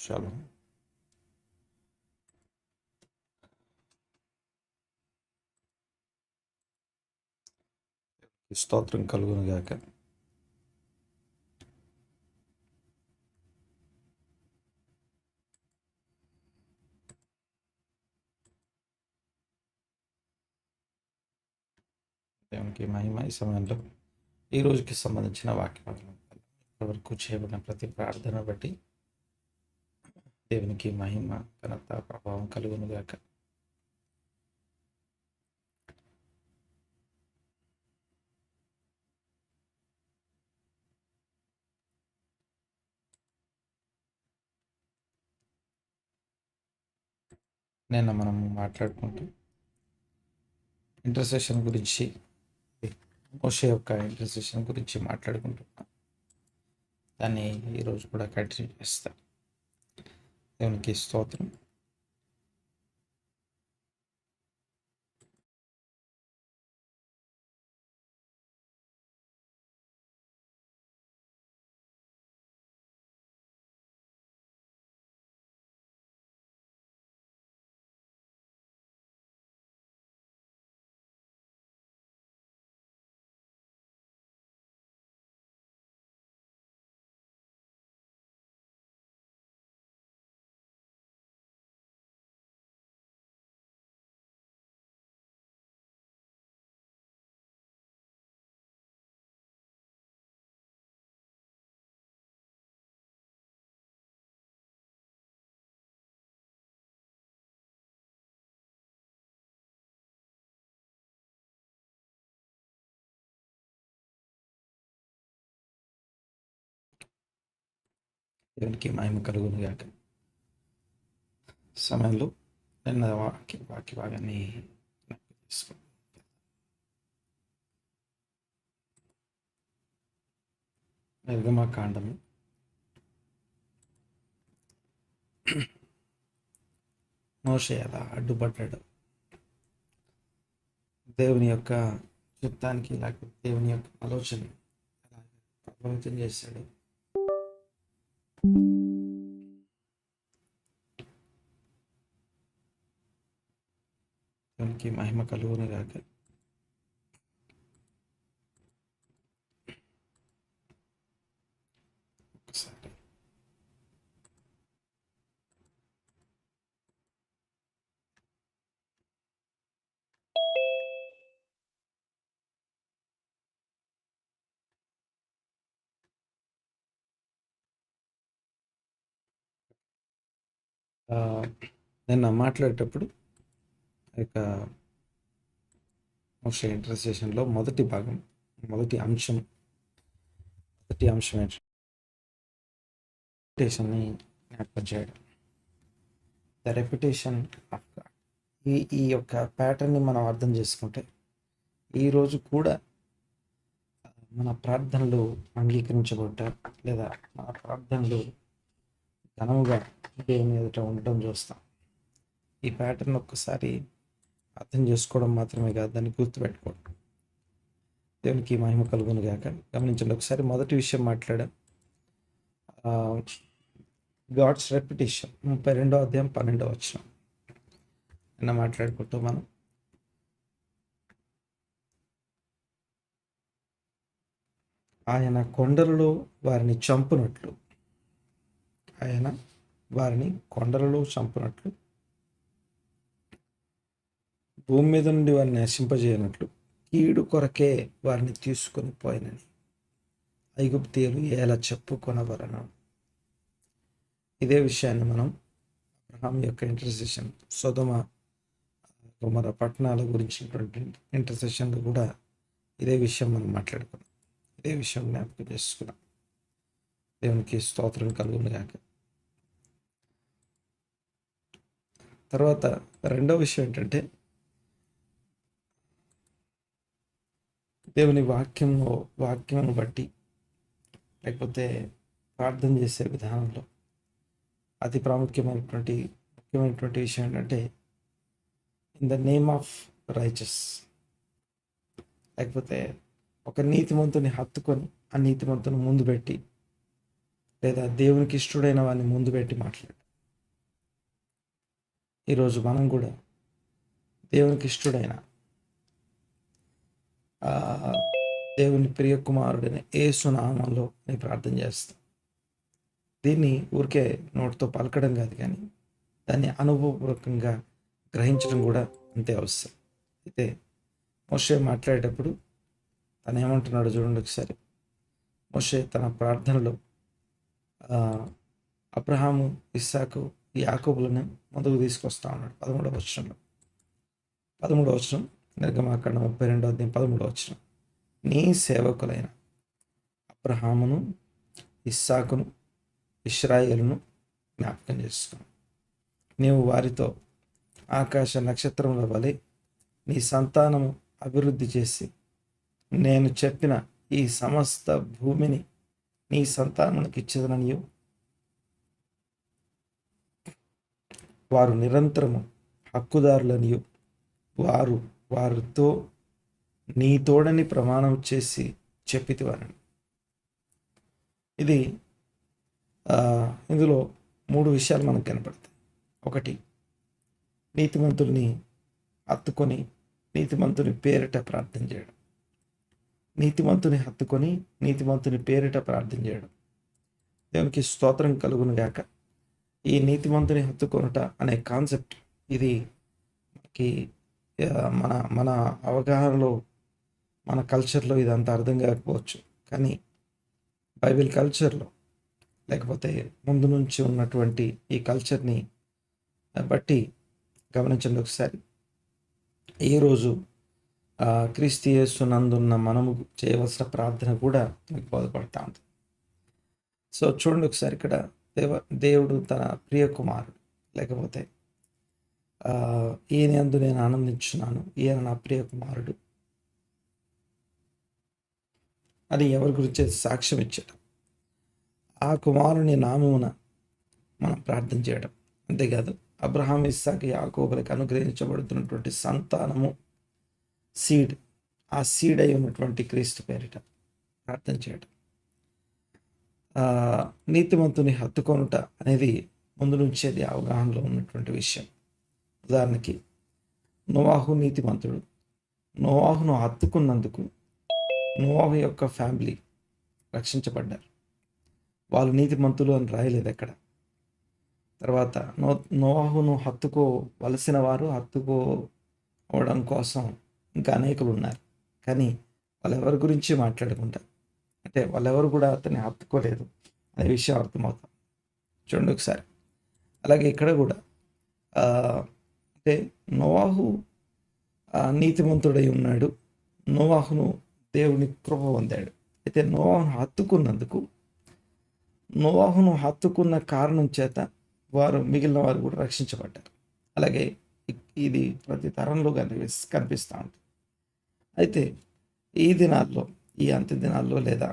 Shalom. స్తోత్రం కలుగును గాక. దేవునికి మహిమ. ఈ సమయంలో ఈ రోజుకి సంబంధించిన వాక్యం వరకు చేయబడిన ప్రతి ప్రార్థన బట్టి దేవునికి మహిమ, ఘనత, ప్రభావం కలుగును గాక. నిన్న మనం మాట్లాడుకుంటూ ఇంటర్సెషన్ గురించి, మోషే యొక్క ఇంటర్సెషన్ గురించి మాట్లాడుకుంటున్నాం. దాన్ని ఈరోజు కూడా కంటిన్యూ చేస్తాం. దేవునికి స్తోత్రం. దేవునికి మహిమ కలుగును గాక. సమయంలో నిన్న వాక్య భాగాన్ని తీసుకుంటాం. నిర్గమకాండము 'మోషే ఎలా అడ్డుపడ్డాడు, దేవుని యొక్క చిత్తానికి లేకపోతే దేవుని యొక్క ఆలోచన ఎలా ప్రభావితం చేశాడు, దేవునికి మహిమ కలుగును గాక. ఒకసారి నిన్న మాట్లాడేటప్పుడు ఇక మోషే ఇంటర్సెషన్లో మొదటి భాగం, మొదటి అంశం ఏంటంటే రెప్యుటేషన్ని జ్ఞాపకం చేయడం. The reputation of God. ఈ యొక్క ప్యాటర్న్ని మనం అర్థం చేసుకుంటే ఈరోజు కూడా మన ప్రార్థనలు అంగీకరించబడ్డా లేదా మన ప్రార్థనలు ఘనముగా దేవుని ఎదుట ఉండడం చూస్తాం. ఈ ప్యాటర్న్ ఒక్కసారి అర్థం చేసుకోవడం మాత్రమే కాదు, దాన్ని గుర్తుపెట్టుకోవడం. దేవునికి మహిమ కలుగును గాక. గమనించండి, ఒకసారి మొదటి విషయం మాట్లాడాం, గాడ్స్ రెప్యుటేషన్. 32వ అధ్యాయం 12వ వచనం నిన్న మాట్లాడుకుంటూ మనం ఆయన కొండలలో వారిని చంపునట్లు, ఆయన వారిని కొండలలో చంపునట్లు, భూమి మీద నుండి వారిని నశింపజేయనట్లు కీడు కొరకే వారిని తీసుకొని పోయినని ఐగుప్తీయులు ఎలా చెప్పుకొనవలెను. ఇదే విషయాన్ని మనం అబ్రహాం యొక్క ఇంటర్సెషన్, సొదొమ గొమొర్రా పట్టణాల గురించినటువంటి ఇంటర్సెషన్లు కూడా ఇదే విషయం మనం మాట్లాడుకున్నాం. ఇదే విషయం జ్ఞాపకం చేసుకున్నాం. దేవునికి స్తోత్రం కలుగును గాక. తర్వాత రెండవ విషయం ఏంటంటే, దేవుని వాక్యమును బట్టి లేకపోతే ప్రార్థన చేసే విధానంలో అతి ముఖ్యమైనటువంటి విషయం ఏంటంటే, in the name of righteous, లేకపోతే ఒక నీతిమంతుని హత్తుకొని ఆ నీతిమంతుని ముందు పెట్టి లేదా దేవునికి ఇష్టడైన వాడిని ముందు పెట్టి మాట్లాడడం. ఈరోజు మనం కూడా దేవునికి ఇష్టడైన దేవుని ప్రియ కుమారుడైన యేసు నామములో నేను ప్రార్థన చేస్తాను. దీన్ని ఊరికే నోటితో పలకడం కాదు, కానీ దాన్ని అనుభవపూర్వకంగా గ్రహించడం కూడా అంతే అవసరం. అయితే మోషే మాట్లాడేటప్పుడు తను ఏమంటున్నాడు చూడండి ఒకసారి. మోషే తన ప్రార్థనలో అబ్రహాము, ఇస్సాకు, యాకోబులను ముందుకు తీసుకొస్తా ఉన్నాడు. 13వ వచనంలో, 13వ వచనం, నిర్గమాకాండం 32వ అధ్యాయం 13వ వచనం. నీ సేవకులైన అబ్రహామును, ఇస్సాకును, ఇశ్రాయేలును జ్ఞాపకం చేసుకుని నీవు వారితో ఆకాశ నక్షత్రముల వలె నీ సంతానము అభివృద్ధి చేసి నేను చెప్పిన ఈ సమస్త భూమిని నీ సంతానానికి ఇచ్చేదననియు వారు నిరంతరము హక్కుదారులనియు వారు వారితో నీ తోడని ప్రమాణం చేసి చెప్పితివారని. ఇది ఇందులో 3 విషయాలు మనకు కనపడతాయి. ఒకటి, నీతిమంతుల్ని హత్తుకొని నీతిమంతుని పేరిట ప్రార్థన చేయడం. నీతిమంతుని హత్తుకొని నీతిమంతుని పేరిట ప్రార్థన చేయడం. దేవునికి స్తోత్రం కలుగును గాక. ఈ నీతిమంతుని హత్తుకొనుట అనే కాన్సెప్ట్ ఇది మనకి మన మన అవగాహనలో, మన కల్చర్లో ఇదంతా అర్థం కాకపోవచ్చు, కానీ బైబిల్ కల్చర్లో, లేకపోతే ముందు నుంచి ఉన్నటువంటి ఈ కల్చర్ని బట్టి గమనించండి ఒకసారి. ఏ రోజు క్రీస్తు యేసు నందున్న మనము చేయవలసిన ప్రార్థన కూడా మీకు బోధపడతా ఉంది. సో చూడండి ఒకసారి, ఇక్కడ దేవుడు తన ప్రియ కుమారుడు, లేకపోతే ఈయన యందు నేను ఆనందించున్నాను, ఈయన నా ప్రియ కుమారుడు అని ఎవరి గురించి సాక్ష్యం ఇచ్చాడు. ఆ కుమారుని నామమున మనం ప్రార్థన చేయడం. అంతేకాదు, అబ్రహాం, ఇస్సాకు, యాకోబులకు అనుగ్రహించబడుతున్నటువంటి సంతానము, సీడ్, ఆ సీడ్ అయి ఉన్నటువంటి క్రీస్తు పేరిట ప్రార్థన చేయడం. నీతిమంతుని హత్తుకొనుట అనేది ముందు నుంచి అది అవగాహనలో ఉన్నటువంటి విషయం. ఉదాహరణకి, నోవాహు నీతిమంతుడు. నోవాహును హత్తుకున్నందుకు నోవాహు యొక్క ఫ్యామిలీ రక్షించబడ్డారు. వాళ్ళు నీతిమంతులు అని రాయలేదు ఎక్కడ. తర్వాత నోవాహును హత్తుకోవలసిన వారు హత్తుకోవడం కోసం ఇంకా అనేకులు ఉన్నారు, కానీ వాళ్ళెవరి గురించి మాట్లాడకుండా, అంటే వాళ్ళెవరు కూడా అతన్ని హత్తుకోలేదు అనే విషయం అర్థమవుతాం. చూడండి ఒకసారి. అలాగే ఇక్కడ కూడా అంటే నోవాహు నీతిమంతుడై ఉన్నాడు, నోవాహును దేవుని కృప పొందాడు. అయితే నోవాహును హత్తుకున్న కారణం చేత మిగిలిన వారు కూడా రక్షించబడ్డారు. అలాగే ఇది ప్రతి తరంలో కనిపిస్తూ ఉంటుంది. అయితే ఈ దినాల్లో, ఈ అంత్య దినాల్లో, లేదా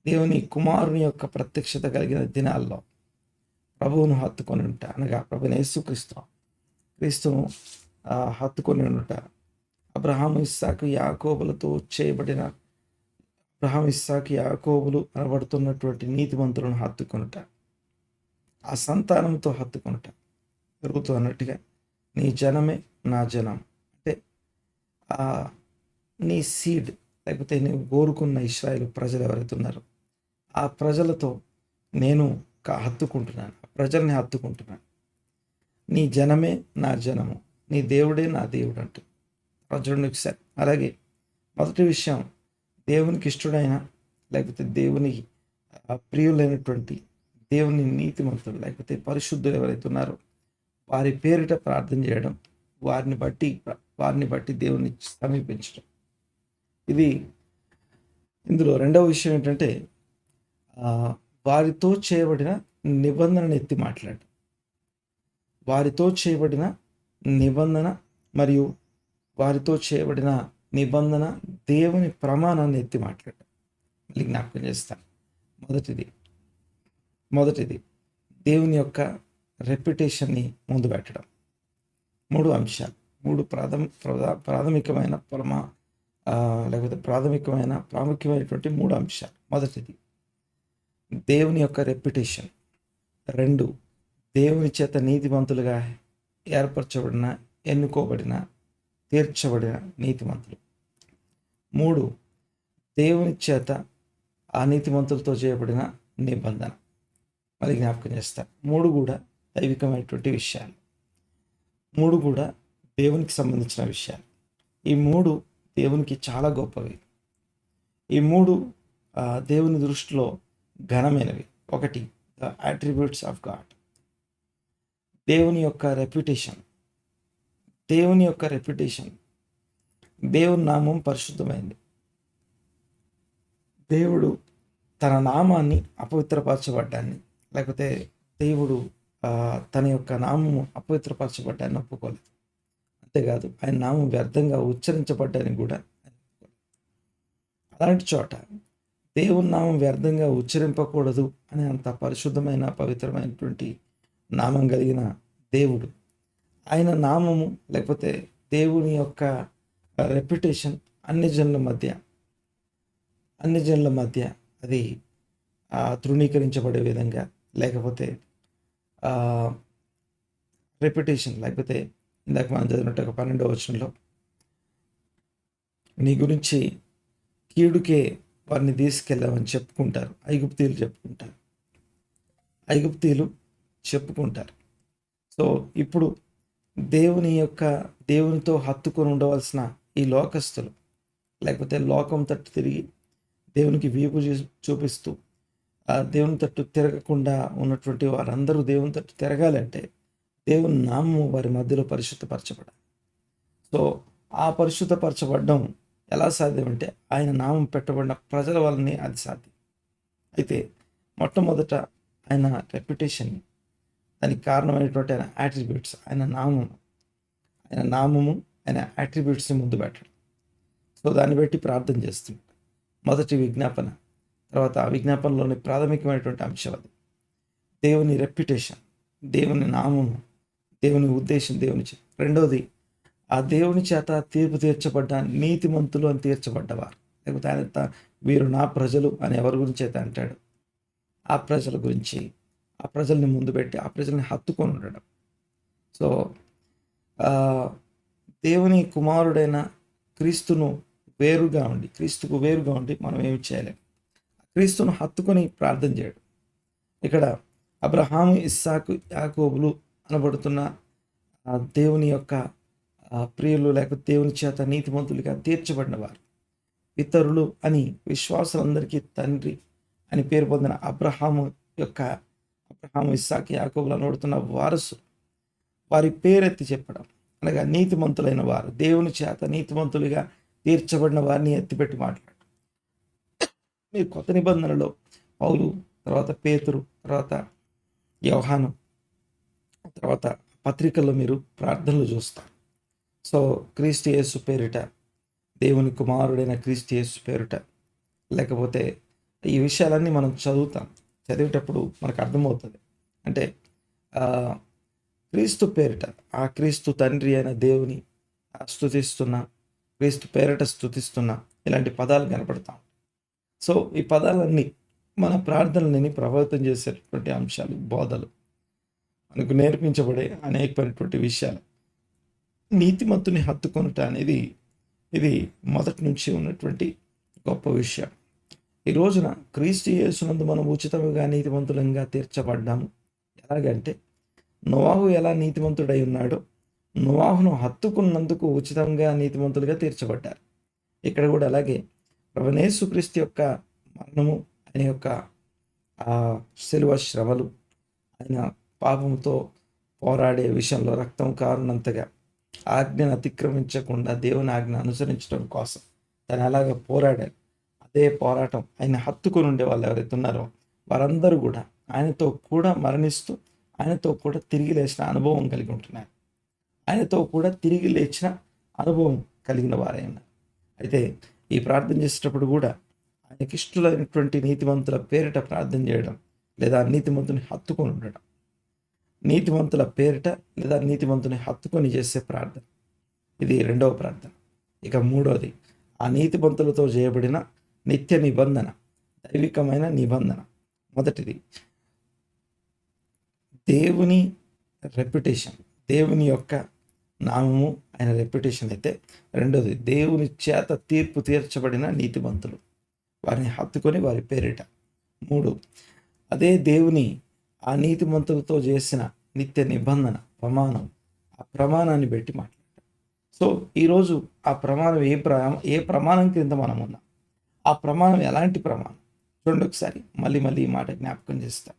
దేవుని కుమారుని యొక్క ప్రత్యక్షత కలిగిన దినాల్లో ప్రభువును హత్తుకొని ఉంటా, అనగా ప్రభుని క్రీస్తును హత్తుకొని ఉండుట, అబ్రహాము, ఇస్సాకు, యాకోబులతో చేయబడిన అబ్రహాం, ఇస్సాకు, యాకోబులు అనబడుతున్నటువంటి నీతిమంతులను హత్తుకొనుట, ఆ సంతానంతో హత్తుకొనుట జరుగుతూ అన్నట్టుగా నీ జనమే నా జనం, అంటే నీ సీడ్, లేకపోతే నీవు కోరుకున్న ఇశ్రాయేలు ప్రజలు ఎవరైతే ఉన్నారో ఆ ప్రజలతో నేను హత్తుకుంటున్నాను, ప్రజల్ని హత్తుకుంటున్నాను. నీ జనమే నా జనము, నీ దేవుడే నా దేవుడు అంటూ చూడండి ఒకసారి. అలాగే మొదటి విషయం, దేవునికి ఇష్టడైన, లేకపోతే దేవుని ప్రియులైనటువంటి దేవుని నీతిమంతులు, లేకపోతే పరిశుద్ధులు ఎవరైతే ఉన్నారో వారి పేరిట ప్రార్థన చేయడం, వారిని బట్టి దేవుని సమీపించడం. ఇది ఇందులో రెండవ విషయం ఏంటంటే, వారితో చేయబడిన నిబంధనను ఎత్తి మాట్లాడడం. వారితో చేయబడిన నిబంధన మరియు వారితో చేయబడిన నిబంధన దేవుని ప్రమాణాన్ని ఎత్తి మాట్లాడడం. మళ్ళీ జ్ఞాపకం చేస్తాను. మొదటిది దేవుని యొక్క రెప్యుటేషన్ని ముందు పెట్టడం. 3 అంశాలు, 3 ప్రాథమికమైన లేకపోతే ప్రాముఖ్యమైనటువంటి 3 అంశాలు. మొదటిది, దేవుని యొక్క రెప్యుటేషన్. 2, దేవుని చేత నీతిమంతులుగా ఏర్పరచబడిన, ఎన్నుకోబడిన, తీర్చబడిన నీతిమంతులు. 3, దేవుని చేత ఆ నీతిమంతులతో చేయబడిన నిబంధన. మరి జ్ఞాపకం చేస్తారు, 3 కూడా దైవికమైనటువంటి విషయాలు, 3 కూడా దేవునికి సంబంధించిన విషయాలు. ఈ 3 దేవునికి చాలా గొప్పవి. ఈ 3 దేవుని దృష్టిలో ఘనమైనవి. 1, ద అట్రిబ్యూట్స్ ఆఫ్ గాడ్. దేవుని యొక్క రెప్యుటేషన్. దేవుని యొక్క రెప్యుటేషన్. దేవుని నామం పరిశుద్ధమైంది. దేవుడు తన నామాన్ని అపవిత్రపరచబడ్డాన్ని, లేకపోతే దేవుడు తన యొక్క నామము అపవిత్రపరచబడ్డాన్ని ఒప్పుకోలేదు. అంతేకాదు, ఆయన నామం వ్యర్థంగా ఉచ్చరించబడ్డాన్ని కూడా. అలాంటి చోట దేవుని నామం వ్యర్థంగా ఉచ్చరింపకూడదు అనే అంత పరిశుద్ధమైన, పవిత్రమైనటువంటి నామం కలిగిన దేవుడు, ఆయన నామము లేకపోతే దేవుని యొక్క రెప్యుటేషన్ అన్ని జనుల మధ్య అది తృణీకరించబడే విధంగా, లేకపోతే రెప్యుటేషన్, లేకపోతే ఇందాక మనం చదివినట్టు 12వ వచనంలో, నీ గురించి కీడుకే వారిని తీసుకెళ్ళామని చెప్పుకుంటారు. ఐగుప్తీయులు చెప్పుకుంటారు. సో ఇప్పుడు దేవునితో హత్తుకొని ఉండవలసిన ఈ లోకస్తులు, లేకపోతే లోకం తట్టు తిరిగి దేవునికి వీపు చూపిస్తూ దేవుని తట్టు తిరగకుండా ఉన్నటువంటి వారందరూ దేవుని తట్టు తిరగాలంటే దేవుని నామము వారి మధ్యలో పరిశుద్ధపరచబడాలి. సో ఆ పరిశుద్ధపరచబడడం ఎలా సాధ్యమంటే ఆయన నామం పెట్టబడిన ప్రజల వల్లనే అది సాధ్యం. అయితే మొట్టమొదట ఆయన రెప్యుటేషన్, దానికి కారణమైనటువంటి ఆయన యాట్రిబ్యూట్స్, ఆయన నామము ఆయన యాట్రిబ్యూట్స్ని ముందు పెట్టడం. సో దాన్ని బట్టి ప్రార్థన చేస్తున్నాడు. మొదటి విజ్ఞాపన, తర్వాత ఆ విజ్ఞాపనలోని ప్రాథమికమైనటువంటి అంశం అది దేవుని రెప్యుటేషన్, దేవుని నామము, దేవుని ఉద్దేశం, దేవుని చేత. రెండోది, ఆ దేవుని చేత తీర్పు తీర్చబడ్డ నీతిమంతులు అని తీర్చబడ్డవారు, లేకపోతే ఆయన వీరు నా ప్రజలు అని ఎవరి గురించి అయితే అంటాడు, ఆ ప్రజల గురించి, ఆ ప్రజల్ని ముందు పెట్టి ఆ ప్రజల్ని హత్తుకొని ఉండడం. సో దేవుని కుమారుడైన క్రీస్తుకు వేరుగా ఉండి మనం ఏమి చేయలేం. క్రీస్తును హత్తుకొని ప్రార్థన చేయడం. ఇక్కడ అబ్రహాము, ఇస్సాకు, యాకోబులు అనబడుతున్న దేవుని యొక్క ప్రియులు, లేకపోతే దేవుని చేత నీతిమంతులుగా తీర్చబడిన వారు, పితరులు అని విశ్వాసులందరికీ తండ్రి అని పేరు పొందిన అబ్రహాము, ఇస్సాకు, యాకోబులు అనబడుతున్న వారసు, వారి పేరెత్తి చెప్పడం, అనగా నీతిమంతులైన వారు, దేవుని చేత నీతిమంతులుగా తీర్చబడిన వారిని ఎత్తిపెట్టి మాట్లాడు. మీరు కొత్త నిబంధనలో పౌలు, తర్వాత పేతురు, తర్వాత యోహాను, తర్వాత పత్రికల్లో మీరు ప్రార్థనలు చూస్తారు. సో క్రీస్తు యేసు పేరిట, దేవుని కుమారుడైన క్రీస్తు యేసు పేరిట, లేకపోతే ఈ విషయాలన్నీ మనం చదివేటప్పుడు మనకు అర్థమవుతుంది. అంటే క్రీస్తు పేరిట, ఆ క్రీస్తు తండ్రి అయిన దేవుని స్తుతిస్తున్నా, క్రీస్తు పేరిట స్తుతిస్తున్నా, ఇలాంటి పదాలు కనపడతాం. సో ఈ పదాలన్నీ మన ప్రార్థనలని ప్రభావితం చేసేటటువంటి అంశాలు, బోధలు, మనకు నేర్పించబడే అనేకమైనటువంటి విషయాలు. నీతిమంతుని హత్తుకొనుట అనేది ఇది మొదటి నుంచి ఉన్నటువంటి గొప్ప విషయం. ఈ రోజున క్రీస్తు యేసునందు మనం ఉచితంగా నీతిమంతులంగా తీర్చబడ్డాము. ఎలాగంటే నోవాహు ఎలా నీతిమంతుడై ఉన్నాడో, నోవాహును హత్తుకున్నందుకు ఉచితంగా నీతిమంతులుగా తీర్చబడ్డారు. ఇక్కడ కూడా అలాగే ప్రభువైన యేసుక్రీస్తు యొక్క మరణము, ఆయన యొక్క శిలువ శ్రమలు, ఆయన పాపంతో పోరాడే విషయంలో రక్తం కారునంతగా ఆజ్ఞను అతిక్రమించకుండా దేవుని ఆజ్ఞ అనుసరించడం కోసం తను అలాగ పోరాడారు. అదే పోరాటం ఆయన హత్తుకొని ఉండే వాళ్ళు ఎవరైతే ఉన్నారో వారందరూ కూడా ఆయనతో కూడా మరణిస్తూ, ఆయనతో కూడా తిరిగి లేచిన అనుభవం కలిగి ఉంటున్నారు. ఆయనతో కూడా తిరిగి లేచిన అనుభవం కలిగిన వారైనా. అయితే ఈ ప్రార్థన చేసేటప్పుడు కూడా ఆయనకి ఇష్టలైనటువంటి నీతిమంతుల పేరిట ప్రార్థన చేయడం, లేదా నీతిమంతుని హత్తుకొని ఉండడం. నీతిమంతుల పేరిట లేదా నీతిమంతుని హత్తుకొని చేసే ప్రార్థన, ఇది రెండవ ప్రార్థన. ఇక మూడవది, ఆ నీతిమంతులతో చేయబడిన నిత్య నిబంధన, దైవికమైన నిబంధన. మొదటిది దేవుని రెప్యుటేషన్, దేవుని యొక్క నామము, ఆయన రెప్యుటేషన్ అయితే. రెండోది దేవుని చేత తీర్పు తీర్చబడిన నీతిమంతులు, వారిని హత్తుకొని వారి పేరిట. 3, అదే దేవుని ఆ నీతిమంతులతో చేసిన నిత్య నిబంధన ప్రమాణం, ఆ ప్రమాణాన్ని బట్టి మాట్లాడతాం. సో ఈరోజు ఆ ప్రమాణం ఏ ప్రమాణం క్రింద మనం ఉన్నాం, ఆ ప్రమాణం ఎలాంటి ప్రమాణం చూడండి ఒకసారి. మళ్ళీ ఈ మాట జ్ఞాపకం చేస్తాం.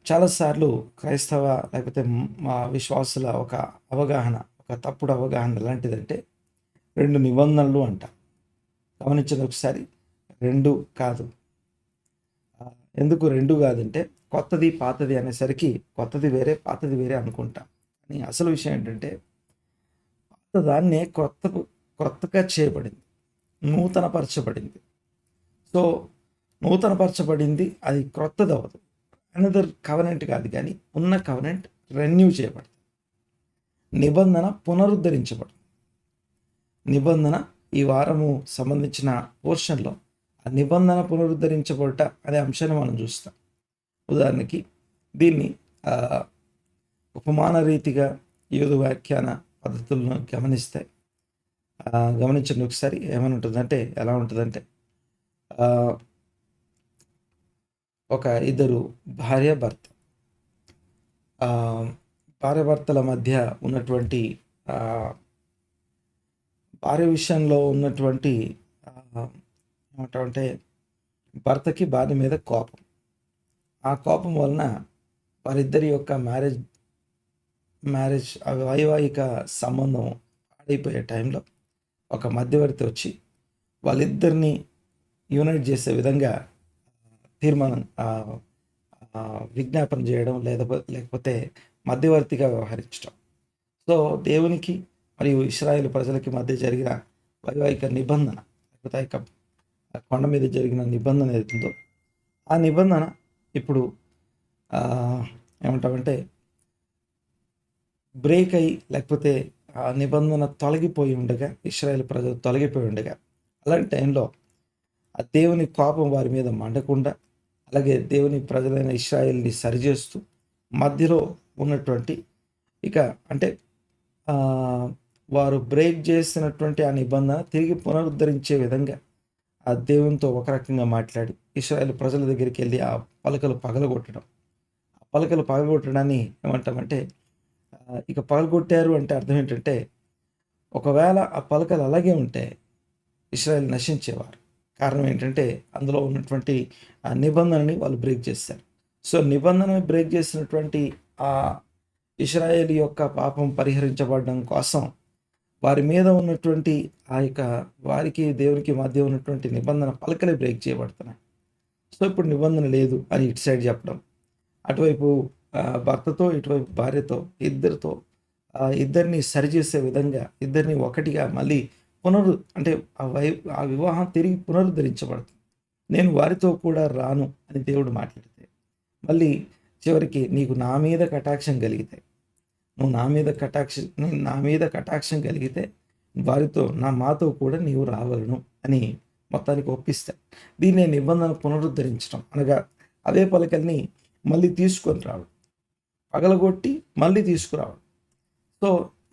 చాలాసార్లు క్రైస్తవ లేకపోతే మా విశ్వాసుల ఒక అవగాహన, ఒక తప్పుడు అవగాహన ఎలాంటిదంటే 2 నిబంధనలు అంట. గమనించండి ఒకసారి, 2 కాదు. ఎందుకు 2 కాదంటే కొత్తది పాతది అనేసరికి కొత్తది వేరే పాతది వేరే అనుకుంటాం. కానీ అసలు విషయం ఏంటంటే పాతదాన్నే కొత్తగా చేయబడింది, నూతనపరచబడింది. సో నూతనపరచబడింది, అది క్రొత్తది అవ్వదు. అనదర్ కవనెంట్ కాదు, కానీ ఉన్న కవనెంట్ రెన్యూ చేయబడుతుంది. నిబంధన పునరుద్ధరించబడుతుంది. నిబంధన ఈ వారము సంబంధించిన పోర్షన్లో ఆ నిబంధన పునరుద్ధరించబడట అనే అంశాన్ని మనం చూస్తాం. ఉదాహరణకి దీన్ని ఉపమాన రీతిగా యూదు వ్యాఖ్యాన పద్ధతులను గమనించండి ఒకసారి. ఏమని ఉంటుందంటే, ఎలా ఉంటుందంటే, ఒక ఇద్దరు భార్యాభర్తల మధ్య ఉన్నటువంటి భార్య విషయంలో ఉన్నటువంటి ఏమంటామంటే భర్తకి భార్య మీద కోపం. ఆ కోపం వలన వారిద్దరి యొక్క మ్యారేజ్ వైవాహిక సంబంధం పాడైపోయే టైంలో ఒక మధ్యవర్తి వచ్చి వాళ్ళిద్దరిని యూనైట్ చేసే విధంగా విజ్ఞాపన చేయడం, లేకపోతే మధ్యవర్తిగా వ్యవహరించడం. సో దేవునికి మరియు ఇశ్రాయేలు ప్రజలకి మధ్య జరిగిన వైవాహిక నిబంధన, లేకపోతే కొండ మీద జరిగిన నిబంధన ఏదైతుందో ఆ నిబంధన ఇప్పుడు ఏమంటామంటే బ్రేక్ అయ్యి, లేకపోతే ఆ నిబంధన తొలగిపోయి ఉండగా, ఇశ్రాయేలు ప్రజలు తొలగిపోయి ఉండగా, అలాంటి టైంలో ఆ దేవుని కోపం వారి మీద మండకుండా, అలాగే దేవుని ప్రజలైన ఇశ్రాయేల్ని సరిచేస్తూ మధ్యలో ఉన్నటువంటి అంటే వారు బ్రేక్ చేసినటువంటి ఆ నిబంధన తిరిగి పునరుద్ధరించే విధంగా ఆ దేవునితో ఒక రకంగా మాట్లాడి ఇశ్రాయేల్ ప్రజల దగ్గరికి వెళ్ళి ఆ పలకలు పగలగొట్టడం. ఆ పలకలు పగలగొట్టడాన్ని ఏమంటామంటే, పగలగొట్టారు అంటే అర్థం ఏంటంటే, ఒకవేళ ఆ పలకలు అలాగే ఉంటే ఇశ్రాయేల్ నశించేవారు. కారణం ఏంటంటే అందులో ఉన్నటువంటి ఆ నిబంధనని వాళ్ళు బ్రేక్ చేస్తారు. సో నిబంధనని బ్రేక్ చేసినటువంటి ఆ ఇశ్రాయేలు యొక్క పాపం పరిహరించబడడం కోసం వారి మీద ఉన్నటువంటి వారికి దేవునికి మధ్య ఉన్నటువంటి నిబంధన పలకలే బ్రేక్ చేయబడుతున్నాయి. సో ఇప్పుడు నిబంధన లేదు అని ఇటు సైడ్ చెప్పడం, అటువైపు భర్తతో ఇటువైపు భార్యతో ఇద్దరిని సరిచేసే విధంగా ఇద్దరిని ఒకటిగా మళ్ళీ అంటే ఆ వివాహం తిరిగి పునరుద్ధరించబడుతుంది. నేను వారితో కూడా రాను అని దేవుడు మాట్లాడితే, మళ్ళీ చివరికి నీకు నా మీద కటాక్షం కలిగితే, నువ్వు నా మీద కటాక్షం కలిగితే వారితో మాతో కూడా నీవు రావలను అని మొత్తానికి ఒప్పిస్తాడు. దీన్నే నిబంధన పునరుద్ధరించడం అనగా అదే పలకల్ని మళ్ళీ తీసుకొని రావడం, పగలగొట్టి మళ్ళీ తీసుకురావడం. సో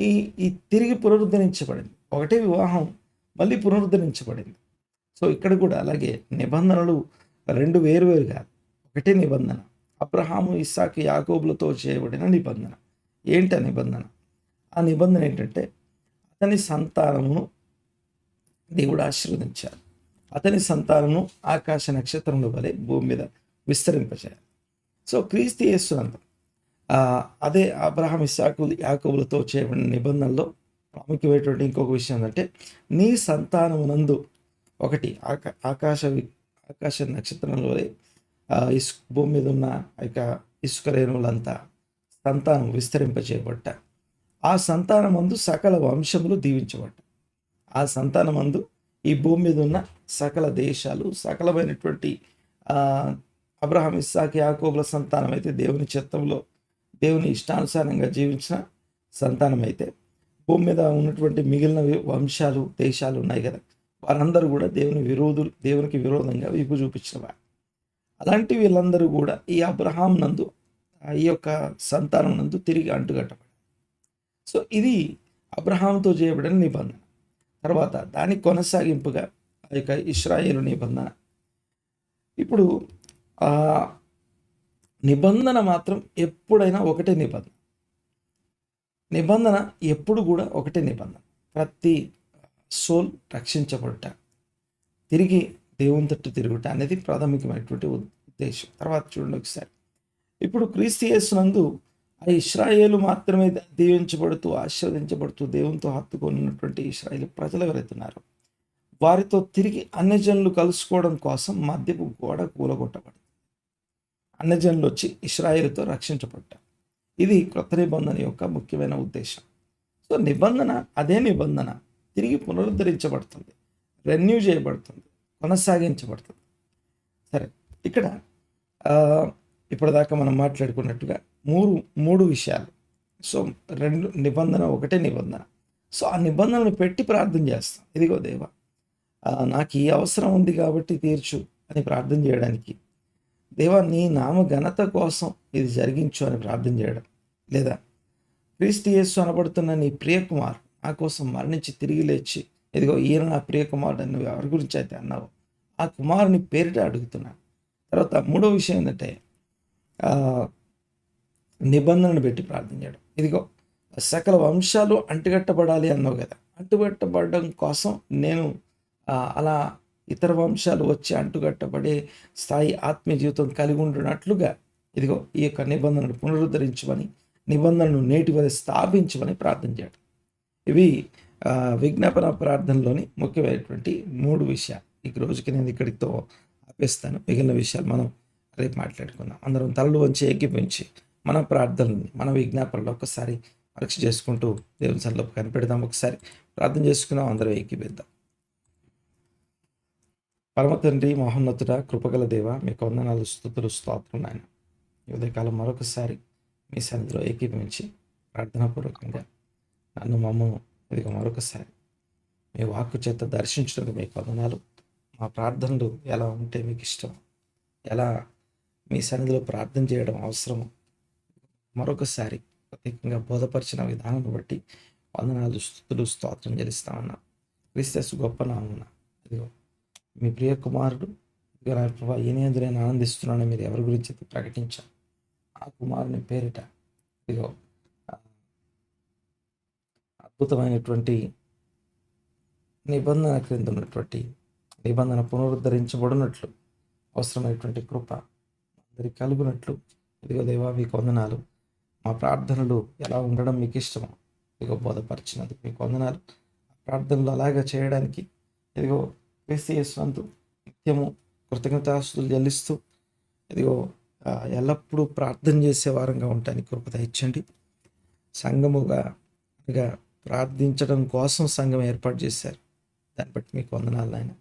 ఈ తిరిగి పునరుద్ధరించబడింది. ఒకటే వివాహం మళ్ళీ పునరుద్ధరించబడింది. సో ఇక్కడ కూడా అలాగే నిబంధనలు 2 వేరు కాదు, ఒకటే నిబంధన. అబ్రహాము, ఇస్సాకు, యాకోబులతో చేయబడిన నిబంధన. ఏంటి ఆ నిబంధన? ఆ నిబంధన ఏంటంటే అతని సంతానమును దేవుడు ఆశీర్వదించారు. అతని సంతానమును ఆకాశ నక్షత్రముల వలె భూమి మీద విస్తరింపచేయాలి. సో క్రీస్తు యేసునందు అదే అబ్రహాం, ఇస్సాకు, యాకోబులతో చేయబడిన నిబంధనలో ప్రాముఖ్యమైనటువంటి ఇంకొక విషయం ఏంటంటే, నీ సంతానమునందు ఒకటి ఆకాశ నక్షత్రంలో భూమి మీద ఉన్న ఇసుక రేణువులంతా సంతానం విస్తరింపచేయబడ్డ, ఆ సంతానమందు సకల వంశములు దీవించబడ్డ, ఆ సంతానమందు ఈ భూమి మీద ఉన్న సకల దేశాలు, సకలమైనటువంటి అబ్రహాం, ఇస్సాకు, యాకోబుల సంతానం అయితే దేవుని చిత్తంలో దేవుని ఇష్టానుసారంగా జీవించిన సంతానం అయితే, భూమి మీద ఉన్నటువంటి మిగిలిన వంశాలు, దేశాలు ఉన్నాయి కదా, వారందరూ కూడా దేవునికి విరోధంగా విప్పు చూపించిన వారు. అలాంటి వీళ్ళందరూ కూడా ఈ అబ్రహాం నందు ఈ యొక్క సంతానం నందు తిరిగి అంటుకట్టబడి, సో ఇది అబ్రహాంతో చేయబడిన నిబంధన. తర్వాత దానికి కొనసాగింపుగా ఆ యొక్క ఇశ్రాయేలు నిబంధన. ఇప్పుడు ఆ నిబంధన మాత్రం ఎప్పుడైనా ఒకటే నిబంధన. నిబంధన ఎప్పుడు కూడా ఒకటే నిబంధన. ప్రతి సోల్ రక్షించబడుట, తిరిగి దేవుని తట్టు తిరుగుట అనేది ప్రాథమికమైనటువంటి ఉద్దేశం. తర్వాత చూడండి ఒకసారి, ఇప్పుడు క్రీస్తు యేసునందు ఆ ఇశ్రాయేలు మాత్రమే దీవించబడుతూ ఆశీర్వదించబడుతూ దేవునితో హత్తుకొన్నటువంటి ఇశ్రాయేలు ప్రజలు ఎవరైతున్నారు, వారితో తిరిగి అన్యజనులు కలుసుకోవడం కోసం మధ్యపు గోడ కూలగొట్టబడింది. అన్యజనులు వచ్చి ఇశ్రాయేలుతో రక్షించబడ్డారు. ఇది క్రొత్త నిబంధన యొక్క ముఖ్యమైన ఉద్దేశం. సో నిబంధన, అదే నిబంధన తిరిగి పునరుద్ధరించబడుతుంది, రెన్యూ చేయబడుతుంది, కొనసాగించబడుతుంది. సరే, ఇక్కడ ఇప్పటిదాకా మనం మాట్లాడుకున్నట్టుగా మూడు విషయాలు. సో రెండు నిబంధన, ఒకటే నిబంధన. సో ఆ నిబంధనను పెట్టి ప్రార్థన చేస్తాం. ఇదిగో దేవా, నాకు ఈ అవసరం ఉంది కాబట్టి తీర్చు అని ప్రార్థన చేయడానికి, దేవా నీ నామ ఘనత కోసం ఇది జరిగించు అని ప్రార్థన చేయడం, లేదా క్రీస్తు యేసు అనబడుతున్న నీ ప్రియకుమారు నా కోసం మరణించి తిరిగి లేచి, ఇదిగో ఈయన నా ప్రియకుమారుడు అని నువ్వు ఎవరి గురించి అయితే అన్నావు, ఆ కుమారుని పేరిట అడుగుతున్నాను. తర్వాత మూడో విషయం ఏంటంటే నిబంధనను పెట్టి ప్రార్థన చేయడం. ఇదిగో సకల వంశాలు అంటుకట్టబడాలి అన్నావు కదా, అంటుకట్టబడడం కోసం నేను అలా ఇతర వంశాలు వచ్చి అంటుకట్టబడే స్థాయి ఆత్మీయ జీవితం కలిగి ఉంటున్నట్లుగా ఇదిగో ఈ యొక్క నిబంధనను పునరుద్ధరించమని, నిబంధనను నేటి వరకు స్థాపించమని ప్రార్థన చేయడం. ఇవి విజ్ఞాపన ప్రార్థనలోని ముఖ్యమైనటువంటి 3 విషయాలు. ఈ రోజుకి నేను ఇక్కడితో ఆపేస్తాను. మిగిలిన విషయాలు మనం రేపు మాట్లాడుకుందాం. అందరం తలలు వంచి ఏకీపించి మన ప్రార్థనని, మన విజ్ఞాపనలు ఒకసారి పరీక్ష చేసుకుంటూ దేవుని సన్నిధిలో కనిపెడదాం. ఒకసారి ప్రార్థన చేసుకుందాం, అందరం ఏకీపిద్దాం. పరమ తండ్రి, మహోన్నతుడ, కృపగల దేవ, మీకు వందనాలు, స్తుతులు, స్తోత్రం నాయన. ఈ ఉదయకాలం మరొకసారి మీ సన్నిధిలో ఏకీభవించి ప్రార్థనాపూర్వకంగా నన్ను మమ్మను ఇదిగో మరొకసారి మీ వాక్కు చేత దర్శించడానికి మీకు వందనాలు. మా ప్రార్థనలు ఎలా ఉంటే మీకు ఇష్టం, ఎలా మీ సన్నిధిలో ప్రార్థన చేయడం అవసరమో మరొకసారి ప్రత్యేకంగా బోధపరిచిన విధానం బట్టి వందనాలు, స్తుతులు, స్తోత్రం చెల్లిస్తామన్నా. క్రీస్తు గొప్ప నామమున ఇదిగో మీ ప్రియ కుమారుడు ప్రభా ఈయనందు నేను ఆనందిస్తున్నానని మీరు ఎవరి గురించి అయితే ప్రకటించాను, ఆ కుమారుని పేరిట ఇదిగో అద్భుతమైనటువంటి నిబంధన క్రింద ఉన్నటువంటి నిబంధన పునరుద్ధరించబడినట్లు అవసరమైనటువంటి కృప అందరికి కలుగునట్లు ఇదిగో దేవా మీకు వందనాలు. మా ప్రార్థనలు ఎలా ఉండడం మీకు ఇష్టమో ఇదిగో బోధపరిచినందుకు మీకు వందనాలు. ప్రార్థనలు అలాగా చేయడానికి ఇదిగో క్రీస్తు యేసునందు నిత్యము కృతజ్ఞతాస్తుతులు చెల్లిస్తూ ఇదిగో ఎల్లప్పుడూ ప్రార్థన చేసే వారంగా ఉండటానికి కృప ఇచ్చండి. సంఘముగా ప్రార్థించడం కోసం సంఘం ఏర్పాటు చేశారు, దాన్ని బట్టి మీకు వందనాలు నాయన.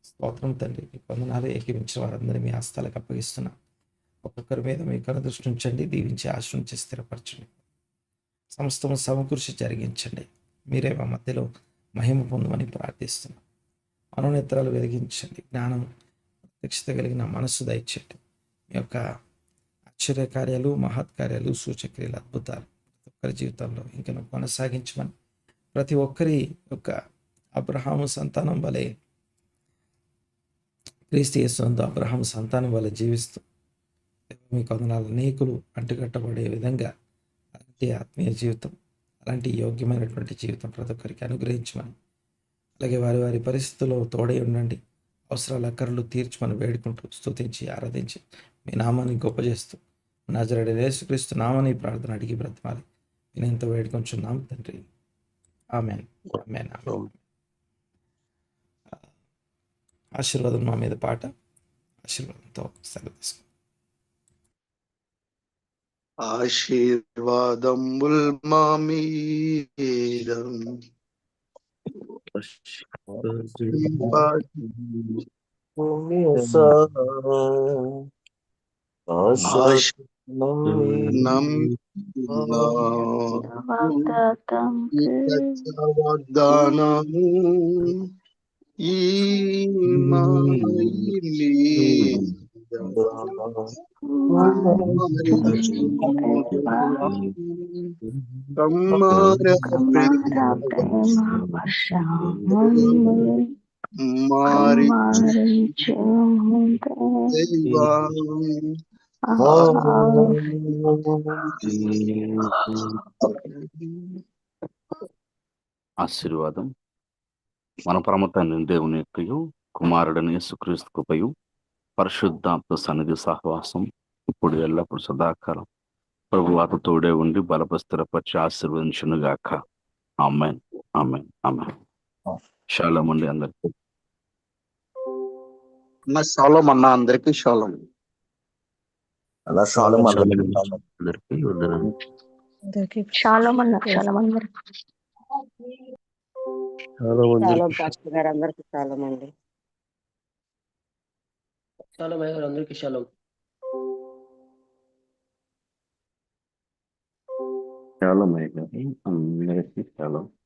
స్తోత్రం తండ్రి, మీకు వందనాలు. ఏకీవించిన వారందరినీ మీ హస్తాలకు అప్పగిస్తున్నా. ఒక్కొక్కరి మీద మీ కనుదృష్టి ఉంచండి, దీవించి ఆశ్రయించి స్థిరపరచండి. సమస్తము సమకూర్చి జరిగించండి. మీరే మా మధ్యలో మహిమ పొందమని ప్రార్థిస్తున్నాం. మనోనేత్రాలు వెలిగించండి, జ్ఞానం ప్రత్యక్షత కలిగిన మనస్సు దయచేయండి. మీ యొక్క ఆశ్చర్యకార్యాలు, మహత్కార్యాలు, సూచక్రియలు, అద్భుతాలు ప్రతి ఒక్కరి జీవితంలో ఇంకా కొనసాగించమని, ప్రతి ఒక్కరి యొక్క అబ్రహాము సంతానం వలె క్రీస్తు యేసునందు అబ్రహాము సంతానం వలె జీవిస్తూ మీకు వందనాలు. అనేకులు అంటుకట్టబడే విధంగా అలాంటి ఆత్మీయ జీవితం, అలాంటి యోగ్యమైనటువంటి జీవితం ప్రతి ఒక్కరికి అనుగ్రహించమని, అలాగే వారి వారి పరిస్థితుల్లో తోడై ఉండండి. అవసరాల అక్కర్లు తీర్చమని వేడుకుంటూ స్తుతించి ఆరాధించి మీ నామాన్ని గొప్ప చేస్తూ నజరేయుడైన యేసుక్రీస్తు నామని ప్రార్థన అడిగి బ్రతిమాలి నేను ఎంత వేడుకొంచున్నాం తండ్రి. ఆమేన్, ఆమేన్, ఆమేన్. ఆశీర్వాదం మా మీద పాట, ఆశీర్వాదంతో సెలవు తీసుకుంటాం. ఆశీర్వాదముల్ మా మీద వాగ్దానము ఈ కమ్మార కుమార ప్రేమ వర్షము కుమ్మరించు దేవా ఆశీర్వాదం మన పరమ తండ్రి దేవుని యొక్కయు కుమారుడని యేసుక్రీస్తు కృపయు పరిశుద్ధాత్మ సన్నిధి సహవాసం ఇప్పుడు ఎల్లప్పుడు సదాకాలం ప్రభువాత తోడే ఉండి బలపస్థిరపరిచి ఆశీర్వదించును గాక. ఆమేన్ ఆమేన్ ఆమేన్. షాలోమ్ అండి అందరికి. షాలోమ్ అన్న అందరికి షాలోమ్. అలా షాలోమ్ అందరికీ వందనాలు. షాలోమ్ అన్న షాలోమ్ అందరికి. షాలోమ్ పాస్టర్ గారు అందరికి షాలోమ్ అండి. షాలోమ్ అయ్య గారు అందరికీ షాలోమ్. షాలోమ్ అయ్య గారు అందరికీ షాలోమ్.